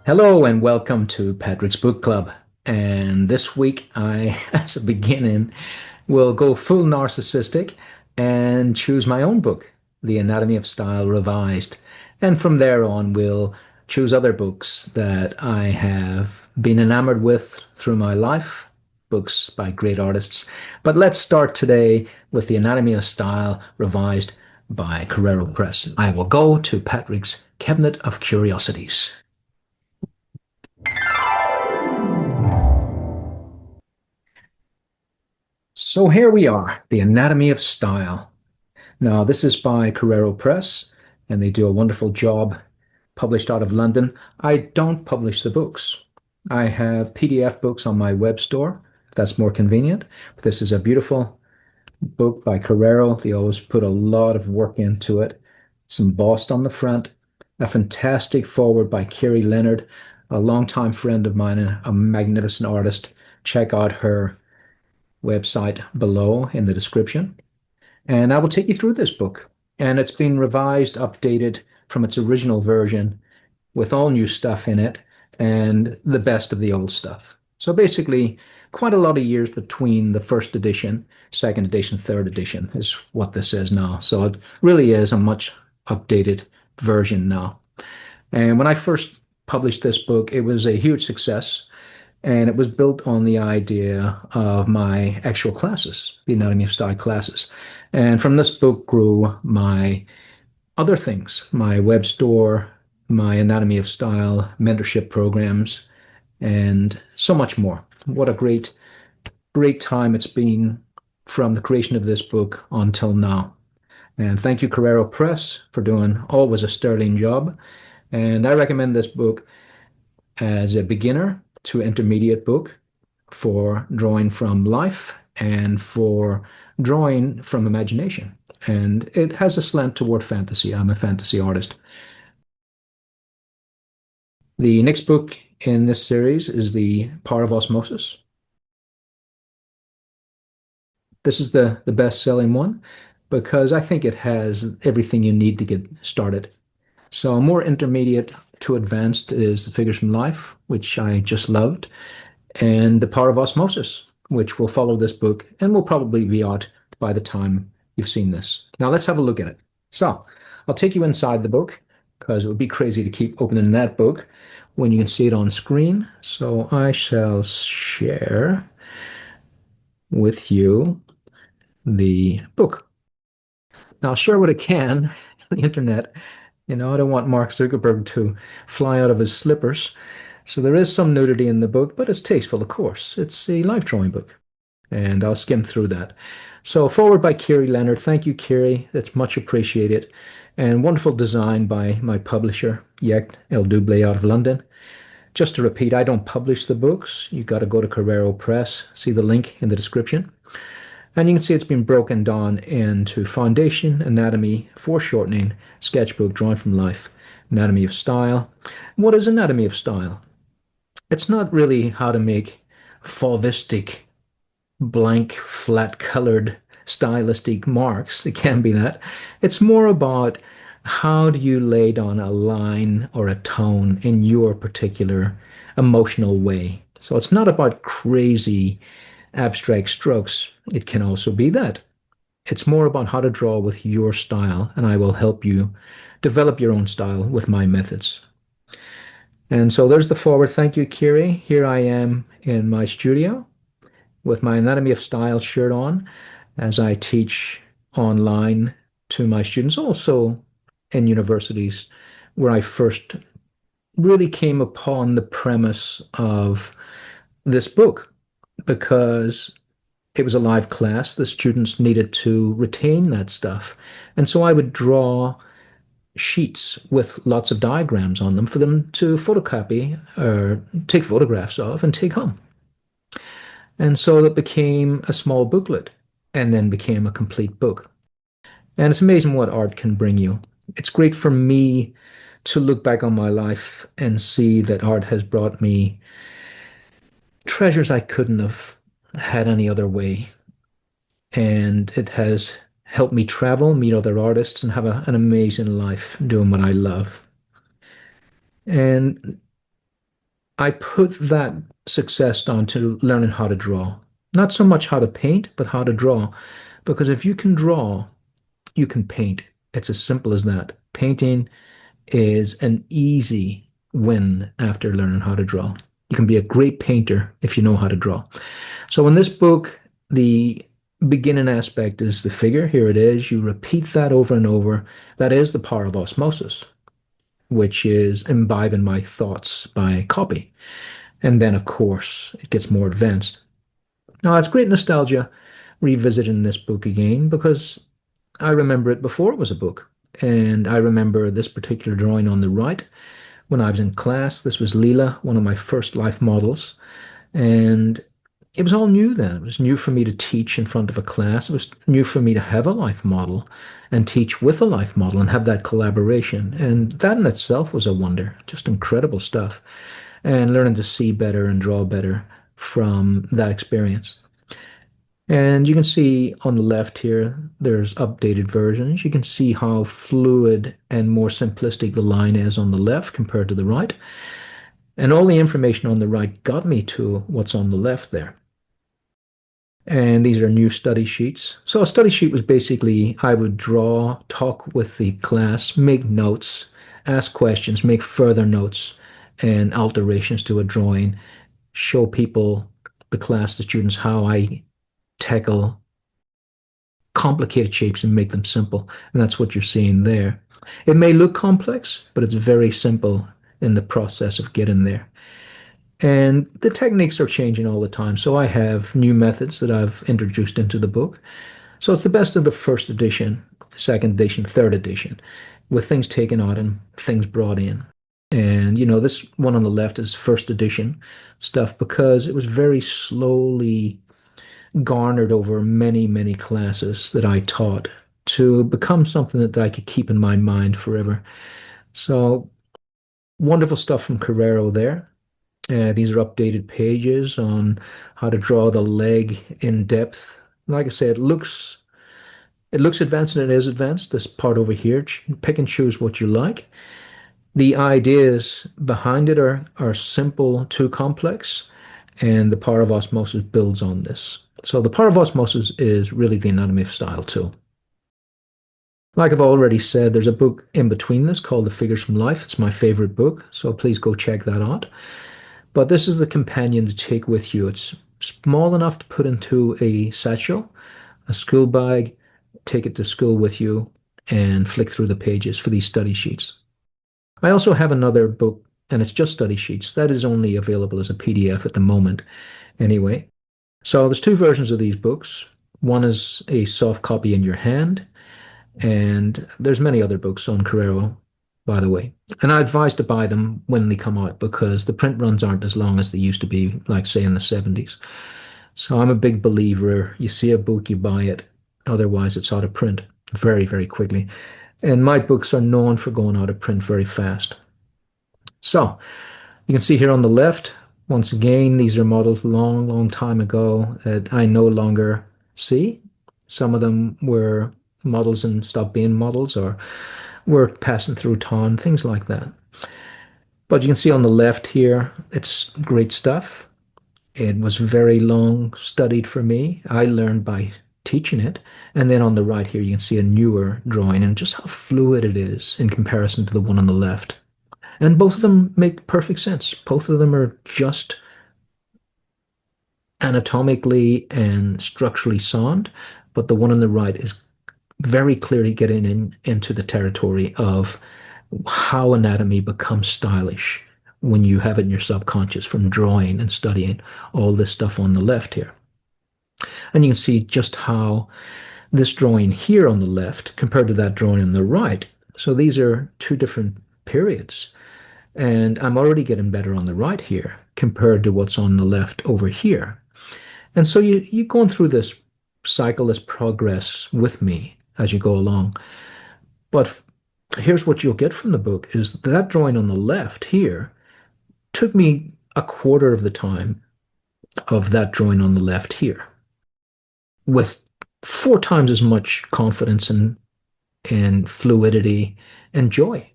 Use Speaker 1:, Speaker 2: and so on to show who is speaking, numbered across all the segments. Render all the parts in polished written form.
Speaker 1: Hello and welcome to Patrick's Book Club. And this week, I, as a beginning, will go full narcissistic and choose my own book, The Anatomy of Style Revised. And from there on, we'll choose other books that I have been enamored with through my life, books by great artists. But let's start today with The Anatomy of Style Revised by Carrero Press. I will go to Patrick's Cabinet of Curiosities. So here we are, The Anatomy of Style. Now, this is by Carrero Press, and they do a wonderful job, published out of London. I don't publish the books. I have PDF books on my web store, if that's more convenient. But this is a beautiful book by Carrero. They always put a lot of work into it. It's embossed on the front. A fantastic foreword by Kiri Leonard, a longtime friend of mine and a magnificent artist. Check out her website below in the description. And I will take you through this book. And it's been revised, updated from its original version with all new stuff in it and the best of the old stuff. So basically, quite a lot of years between the first edition, second edition, third edition is what this is now. So it really is a much updated version now. And when I first published this book, it was a huge success. And it was built on the idea of my actual classes, the anatomy of style classes. And from this book grew my other things, my web store, my anatomy of style mentorship programs, and so much more. What a great time it's been from the creation of this book until now. And thank you, Carrero Press, for doing always a sterling job. And I recommend this book as a beginner to intermediate book for drawing from life and for drawing from imagination. And it has a slant toward fantasy. I'm a fantasy artist. The next book in this series is The Power of Osmosis. This is the best-selling one because I think it has everything you need to get started. So more intermediate to advanced is The Figures from Life, which I just loved, and The Power of Osmosis, which will follow this book and will probably be out by the time you've seen this. Now let's have a look at it. So I'll take you inside the book because it would be crazy to keep opening that book when you can see it on screen. So I shall share with you the book. Now I'll share what I can on the internet. I don't want Mark Zuckerberg to fly out of his slippers. So there is some nudity in the book, but it's tasteful, of course. It's a life drawing book, and I'll skim through that. So forward by Kiri Leonard. Thank you, Kiri. That's much appreciated. And wonderful design by my publisher, Yek El Double out of London. Just to repeat, I don't publish the books. You got to go to Carrero Press. See the link in the description. And you can see it's been broken down into foundation, anatomy, foreshortening, sketchbook, drawing from life, anatomy of style. What is anatomy of style? It's not really how to make fauvistic, blank, flat colored, stylistic marks. It can be that. It's more about how do you lay down a line or a tone in your particular emotional way. So it's not about crazy abstract strokes. It can also be that. It's more about how to draw with your style, and I will help you develop your own style with my methods. And so there's the forward. Thank you, Kiri. Here I am in my studio with my Anatomy of Style shirt on as I teach online to my students, also in universities where I first really came upon the premise of this book because it was a live class. The students needed to retain that stuff. And so I would draw sheets with lots of diagrams on them for them to photocopy or take photographs of and take home. And so it became a small booklet and then became a complete book. And it's amazing what art can bring you. It's great for me to look back on my life and see that art has brought me treasures I couldn't have had any other way. And it has helped me travel, meet other artists, and have an amazing life doing what I love. And I put that success down to learning how to draw. Not so much how to paint, but how to draw. Because if you can draw, you can paint. It's as simple as that. Painting is an easy win after learning how to draw. You can be a great painter if you know how to draw. So in this book, the beginning aspect is the figure. Here it is. You repeat that over and over. That is the power of osmosis, which is imbibing my thoughts by copy. And then, of course, it gets more advanced. Now, it's great nostalgia revisiting this book again because I remember it before it was a book. And I remember this particular drawing on the right when I was in class. This was Leela, one of my first life models. And it was all new then. It was new for me to teach in front of a class. It was new for me to have a life model and teach with a life model and have that collaboration. And that in itself was a wonder, just incredible stuff. And learning to see better and draw better from that experience. And you can see on the left here, there's updated versions. You can see how fluid and more simplistic the line is on the left compared to the right. And all the information on the right got me to what's on the left there. And these are new study sheets. So a study sheet was basically I would draw, talk with the class, make notes, ask questions, make further notes and alterations to a drawing, show people, the class, the students, how I tackle complicated shapes and make them simple. And that's what you're seeing there. It may look complex, but it's very simple in the process of getting there. And the techniques are changing all the time. So I have new methods that I've introduced into the book. So it's the best of the first edition, second edition, third edition, with things taken out and things brought in. And, this one on the left is first edition stuff because it was very slowly garnered over many, many classes that I taught to become something that I could keep in my mind forever. So wonderful stuff from Carrero there. These are updated pages on how to draw the leg in depth. Like I said, it looks advanced and it is advanced. This part over here, pick and choose what you like. The ideas behind it are simple to complex, and the power of osmosis builds on this. So the power of osmosis is really the anatomy of style tool. Like I've already said, there's a book in between this called The Figures from Life. It's my favorite book, so please go check that out. But this is the companion to take with you. It's small enough to put into a satchel, a school bag, take it to school with you, and flick through the pages for these study sheets. I also have another book, and it's just study sheets. That is only available as a PDF at the moment, anyway. So there's two versions of these books. One is a soft copy in your hand, and there's many other books on Carrero, by the way. And I advise to buy them when they come out because the print runs aren't as long as they used to be, like say in the 70s. So I'm a big believer. You see a book, you buy it. Otherwise, it's out of print very, very quickly. And my books are known for going out of print very fast. So you can see here on the left, once again, these are models long, long time ago that I no longer see. Some of them were models and stopped being models or were passing through town, things like that. But you can see on the left here, it's great stuff. It was very long studied for me. I learned by teaching it. And then on the right here, you can see a newer drawing and just how fluid it is in comparison to the one on the left. And both of them make perfect sense. Both of them are just anatomically and structurally sound, but the one on the right is very clearly getting into the territory of how anatomy becomes stylish when you have it in your subconscious from drawing and studying all this stuff on the left here. And you can see just how this drawing here on the left compared to that drawing on the right. So these are two different periods. And I'm already getting better on the right here compared to what's on the left over here. And so you're going through this cycle, this progress with me as you go along. But here's what you'll get from the book is that drawing on the left here took me a quarter of the time of that drawing on the left here with 4 times as much confidence and fluidity and joy.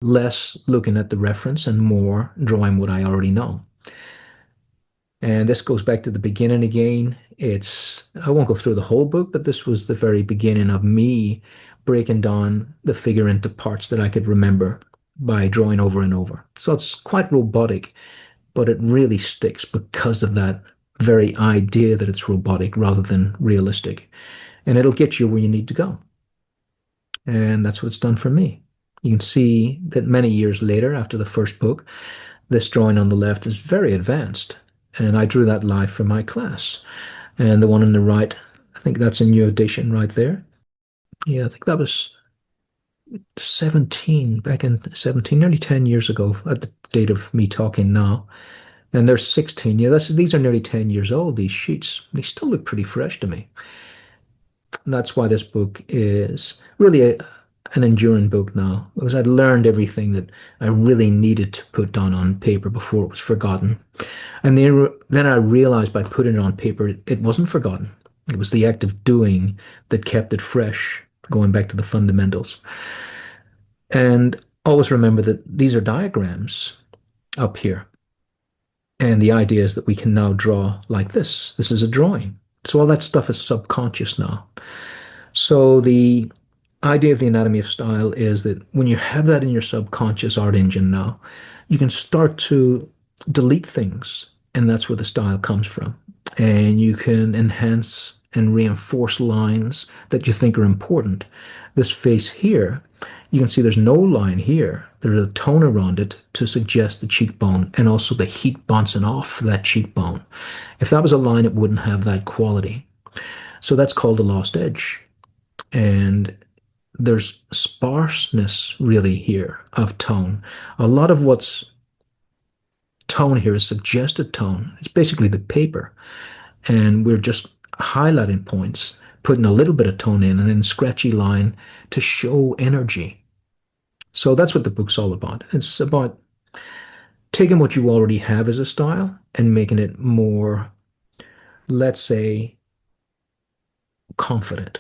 Speaker 1: less looking at the reference and more drawing what I already know. And this goes back to the beginning again. I won't go through the whole book, but this was the very beginning of me breaking down the figure into parts that I could remember by drawing over and over. So it's quite robotic, but it really sticks because of that very idea that it's robotic rather than realistic. And it'll get you where you need to go. And that's what it's done for me. You can see that many years later, after the first book, this drawing on the left is very advanced. And I drew that live for my class. And the one on the right, I think that's a new edition right there. Yeah, I think that was 17, back in 17, nearly 10 years ago at the date of me talking now. And there's 16. Yeah, these are nearly 10 years old, these sheets. They still look pretty fresh to me. And that's why this book is really an enduring book now, because I'd learned everything that I really needed to put down on paper before it was forgotten. And then I realized by putting it on paper, it wasn't forgotten. It was the act of doing that kept it fresh, going back to the fundamentals. And always remember that these are diagrams up here. And the idea is that we can now draw like this. This is a drawing. So all that stuff is subconscious now. So the idea of the anatomy of style is that when you have that in your subconscious art engine now, you can start to delete things, and that's where the style comes from. And you can enhance and reinforce lines that you think are important. This face here, you can see there's no line here. There's a tone around it to suggest the cheekbone and also the heat bouncing off that cheekbone. If that was a line, it wouldn't have that quality. So that's called a lost edge. And there's sparseness really here of tone. A lot of what's tone here is suggested tone. It's basically the paper. And we're just highlighting points, putting a little bit of tone in, and then scratchy line to show energy. So that's what the book's all about. It's about taking what you already have as a style and making it more, let's say, confident.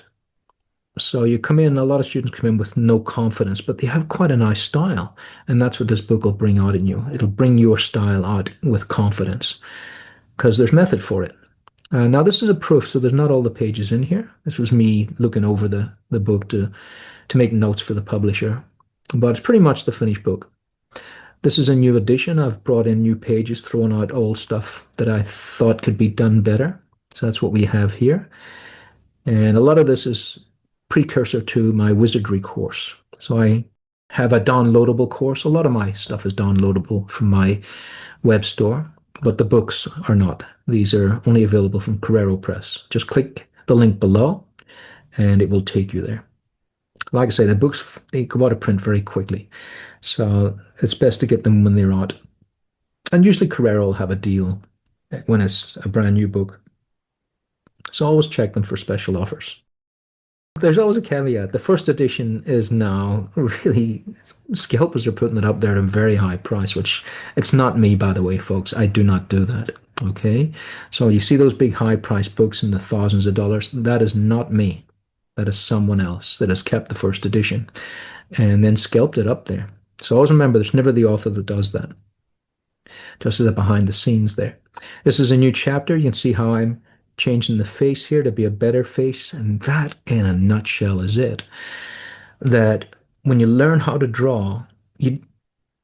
Speaker 1: So you come in, a lot of students come in with no confidence, but they have quite a nice style. And that's what this book will bring out in you. It'll bring your style out with confidence because there's method for it. Now, this is a proof, so there's not all the pages in here. This was me looking over the book to make notes for the publisher. But it's pretty much the finished book. This is a new edition. I've brought in new pages, thrown out old stuff that I thought could be done better. So that's what we have here. And a lot of this is precursor to my wizardry course. So I have a downloadable course. A lot of my stuff is downloadable from my web store, but the books are not. These are only available from Carrero Press. Just click the link below and it will take you there. Like I say, the books, they go out of print very quickly. So it's best to get them when they're out. And usually Carrero will have a deal when it's a brand new book. So always check them for special offers. There's always a caveat. The first edition is now really, scalpers are putting it up there at a very high price, which it's not me, by the way, folks. I do not do that. Okay. So you see those big high price books in the thousands of dollars. That is not me. That is someone else that has kept the first edition and then scalped it up there. So always remember, there's never the author that does that. Just as a behind the scenes there. This is a new chapter. You can see how I'm changing the face here to be a better face. And that, in a nutshell, is it. That when you learn how to draw, you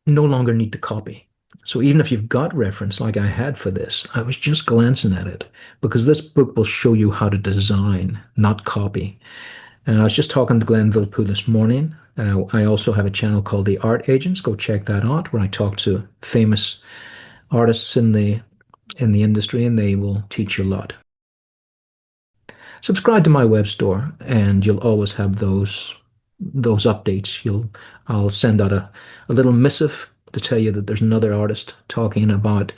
Speaker 1: no longer need to copy. So even if you've got reference like I had for this, I was just glancing at it because this book will show you how to design, not copy. And I was just talking to Glenn Villepeu this morning. I also have a channel called The Art Agents. Go check that out, where I talk to famous artists in the industry, and they will teach you a lot. Subscribe to my web store, and you'll always have those updates. I'll send out a little missive to tell you that there's another artist talking about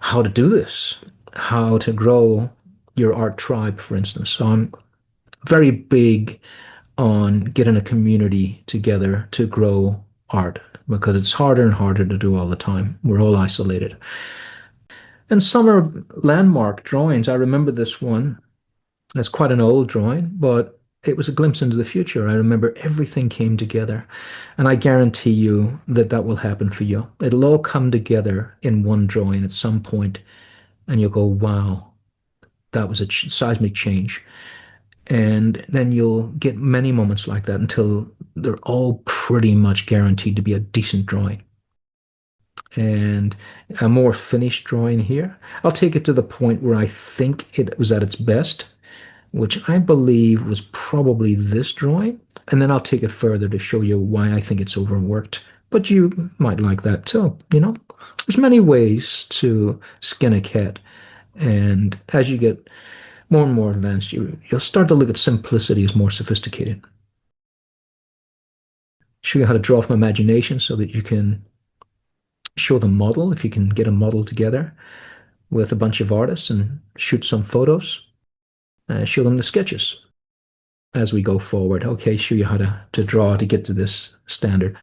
Speaker 1: how to do this, how to grow your art tribe, for instance. So I'm very big on getting a community together to grow art because it's harder and harder to do all the time. We're all isolated. And some are landmark drawings. I remember this one. It's quite an old drawing, but it was a glimpse into the future. I remember everything came together. And I guarantee you that that will happen for you. It'll all come together in one drawing at some point, and you'll go, wow, that was a seismic change. And then you'll get many moments like that until they're all pretty much guaranteed to be a decent drawing. And a more finished drawing here, I'll take it to the point where I think it was at its best, which I believe was probably this drawing. And then I'll take it further to show you why I think it's overworked. But you might like that too, you know? There's many ways to skin a cat. And as you get more and more advanced, you'll start to look at simplicity as more sophisticated. Show you how to draw from imagination so that you can show the model, if you can get a model together with a bunch of artists and shoot some photos, show them the sketches as we go forward. Okay, show you how to draw to get to this standard.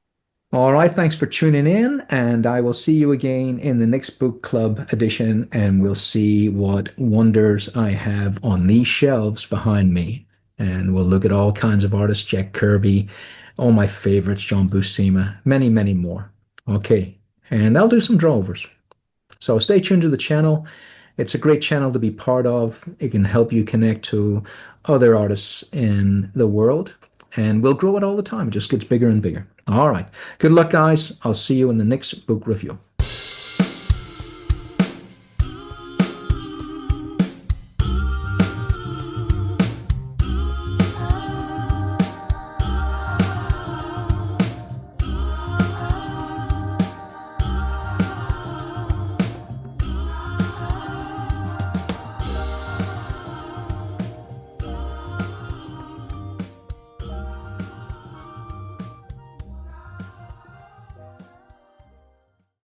Speaker 1: All right, thanks for tuning in, and I will see you again in the next book club edition, and we'll see what wonders I have on these shelves behind me. And we'll look at all kinds of artists, Jack Kirby, all my favorites, John Buscema, many, many more. Okay, and I'll do some drawovers. So stay tuned to the channel. It's a great channel to be part of. It can help you connect to other artists in the world, and we'll grow it all the time. It just gets bigger and bigger. All right. Good luck, guys. I'll see you in the next book review.